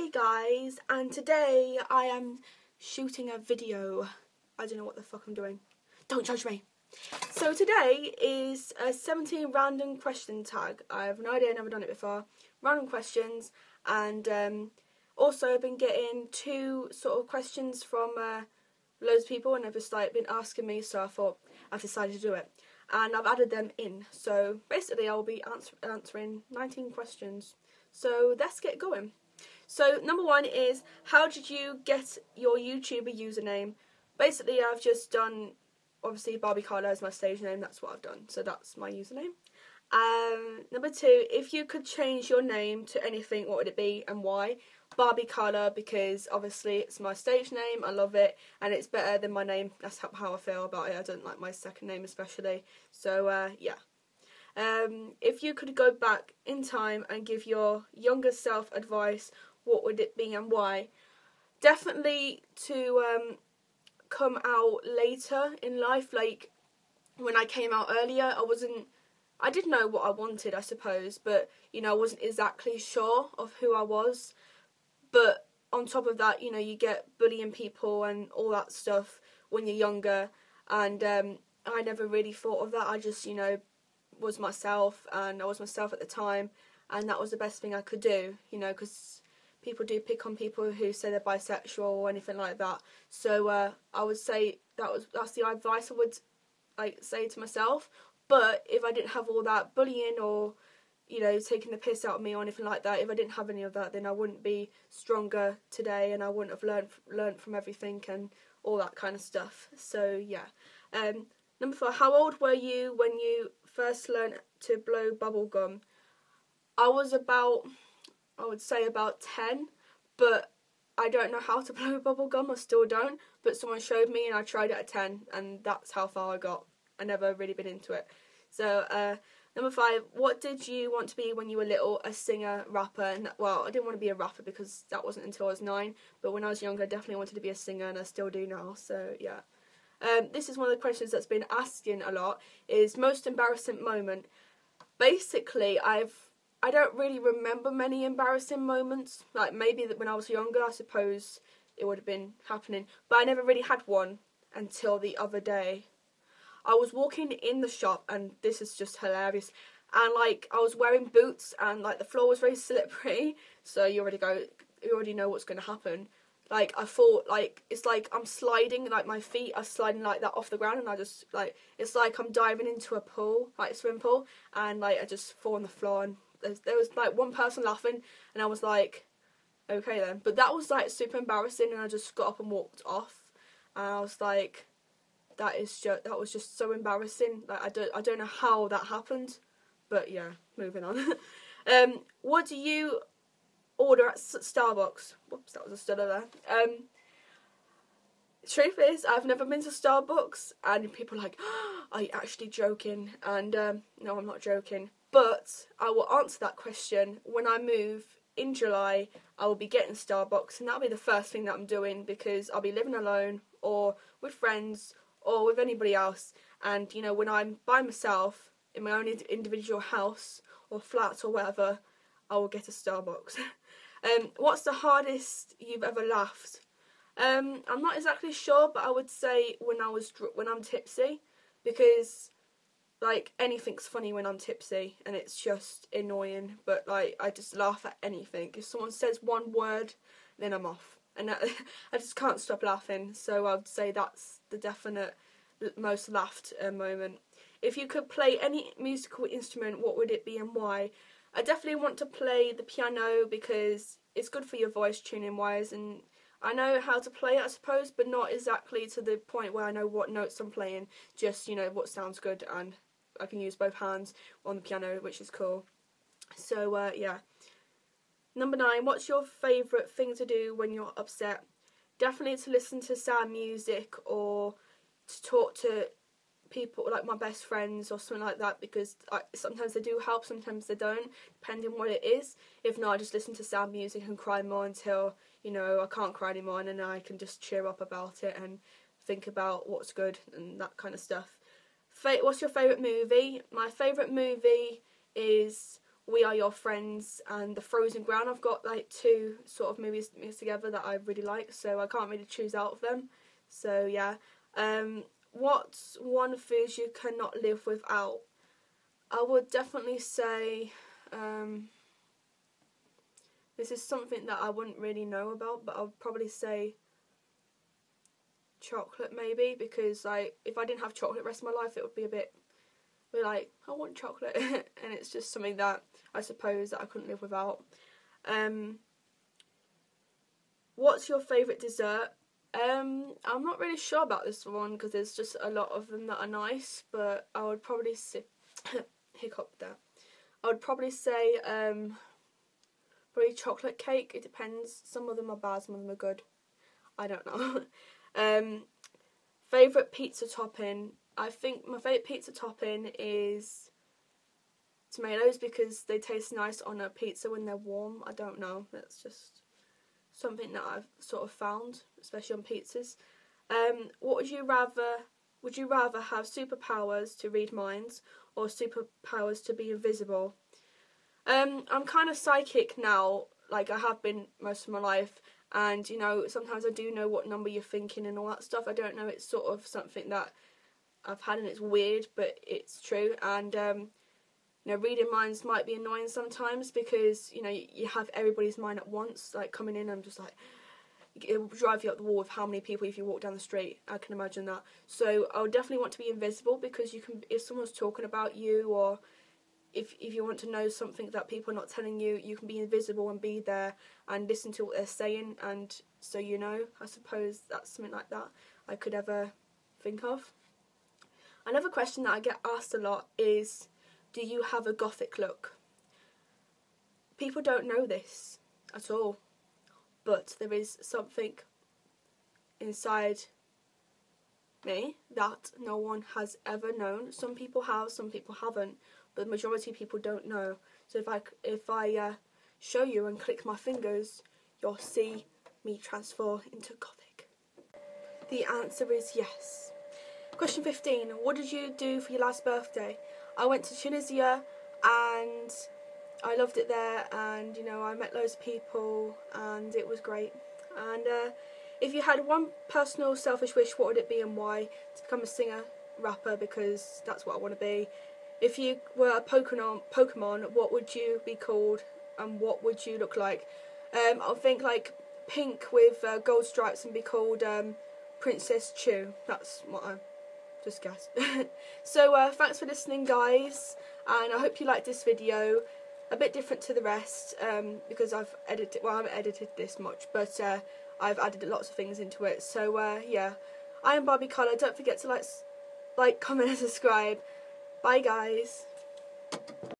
Hey guys, and today I am shooting a video. I don't know what the fuck I'm doing. Don't judge me. So today is a 17 random question tag. I have no idea, I've never done it before. Random questions, and also I've been getting two sort of questions from loads of people, and they've just been asking me, so I thought I've decided to do it. And I've added them in. So basically I'll be answering 19 questions. So let's get going. So number one is, how did you get your YouTuber username? Basically I've just done, obviously Barbie Carla is my stage name, that's what I've done. So that's my username. Number two, if you could change your name to anything, what would it be and why? Barbie Carla, because obviously it's my stage name, I love it, and it's better than my name. That's how I feel about it. I don't like my second name especially. So yeah. If you could go back in time and give your younger self advice, what would it be and why? Definitely to come out later in life. Like when I came out earlier, I did know what I wanted, I suppose, but I wasn't exactly sure of who I was. But on top of that, you get bullying people and all that stuff when you're younger, and I never really thought of that. I just was myself, and I was myself at the time, and that was the best thing I could do, because people do pick on people who say they're bisexual or anything like that. So I would say that's the advice I would say to myself. But if I didn't have all that bullying or taking the piss out of me or anything like that, if I didn't have any of that, then I wouldn't be stronger today, and I wouldn't have learned from everything and all that kind of stuff. So yeah. Number 4, how old were you when you first learned to blow bubble gum? I was I would say about 10, but I don't know how to blow bubble gum. I still don't, but someone showed me and I tried it at 10, and that's how far I got. I never really been into it. So number 5, what did you want to be when you were little? A singer, rapper? And well, I didn't want to be a rapper because that wasn't until I was 9, but when I was younger I definitely wanted to be a singer, and I still do now. So yeah. This is one of the questions that's been asking a lot, is most embarrassing moment. Basically, I don't really remember many embarrassing moments. Like maybe that when I was younger, I suppose it would have been happening, but I never really had one until the other day. I was walking in the shop, and this is just hilarious, and I was wearing boots, and the floor was very slippery, so you already know what's going to happen. I thought, it's like I'm sliding, my feet are sliding like that off the ground, and I just, it's like I'm diving into a pool, a swimming pool, and, I just fall on the floor, and there was, one person laughing, and I was like, okay then. But that was, super embarrassing, and I just got up and walked off, and I was like, that was just so embarrassing. I don't know how that happened, but yeah, moving on. What do you order at Starbucks? Whoops, that was a stutter there. Truth is, I've never been to Starbucks, and people are like, oh, are you actually joking? And no, I'm not joking. But I will answer that question when I move in July. I will be getting Starbucks, and that'll be the first thing that I'm doing, because I'll be living alone or with friends or with anybody else. And when I'm by myself in my own individual house or flat or whatever, I will get a Starbucks. What's the hardest you've ever laughed? I'm not exactly sure, but I would say when I'm tipsy, because anything's funny when I'm tipsy, and it's just annoying. But I just laugh at anything. If someone says one word, then I'm off, and I just can't stop laughing. So I would say that's the definite most laughed moment. If you could play any musical instrument, what would it be and why? I definitely want to play the piano, because it's good for your voice tuning wise, and I know how to play it, I suppose, but not exactly to the point where I know what notes I'm playing, just what sounds good, and I can use both hands on the piano, which is cool. So yeah. Number 9, what's your favourite thing to do when you're upset? Definitely to listen to sad music, or to talk to people like my best friends or something like that, because sometimes they do help, sometimes they don't, depending what it is. If not, I just listen to sad music and cry more until I can't cry anymore, and then I can just cheer up about it and think about what's good and that kind of stuff. What's your favourite movie? My favourite movie is We Are Your Friends and The Frozen Ground. I've got like two sort of movies mixed together that I really like, so I can't really choose out of them. So yeah. What's one food you cannot live without? I would definitely say, this is something that I wouldn't really know about, but I would probably say chocolate maybe, because like if I didn't have chocolate the rest of my life, it would be a bit like, I want chocolate. And it's just something that I suppose that I couldn't live without. What's your favourite dessert? I'm not really sure about this one because there's just a lot of them that are nice, but I would probably say hiccup there. I would probably say probably chocolate cake. It depends. Some of them are bad, some of them are good. I don't know. Favourite pizza topping? I think my favourite pizza topping is tomatoes because they taste nice on a pizza when they're warm. I don't know. That's just something that I've sort of found, especially on pizzas. What would you rather? Would you rather have superpowers to read minds or superpowers to be invisible? I'm kind of psychic now, like I have been most of my life, and you know, sometimes I do know what number you're thinking and all that stuff. I don't know, it's sort of something that I've had and it's weird, but it's true. And you know, reading minds might be annoying sometimes because, you know, you have everybody's mind at once, like coming in and just like, it will drive you up the wall with how many people if you walk down the street. I can imagine that. So I would definitely want to be invisible because you can, if someone's talking about you or if you want to know something that people are not telling you, you can be invisible and be there and listen to what they're saying, and so you know. I suppose that's something like that I could ever think of. Another question that I get asked a lot is, do you have a gothic look? People don't know this at all, but there is something inside me that no one has ever known. Some people have, some people haven't, but the majority of people don't know. So if I show you and click my fingers, you'll see me transform into gothic. The answer is yes. Question 15. What did you do for your last birthday? I went to Tunisia and I loved it there, and you know, I met loads of people and it was great. And if you had one personal selfish wish, what would it be and why? To become a singer, rapper, because that's what I want to be. If you were a Pokemon, what would you be called and what would you look like? I'll think like pink with gold stripes and be called Princess Chew. That's what I just guessed. So thanks for listening, guys, and I hope you liked this video. A bit different to the rest because I've edited, well, I haven't edited this much, but I've added lots of things into it. So yeah, I am Barbie Colour. Don't forget to like, comment and subscribe. Bye guys.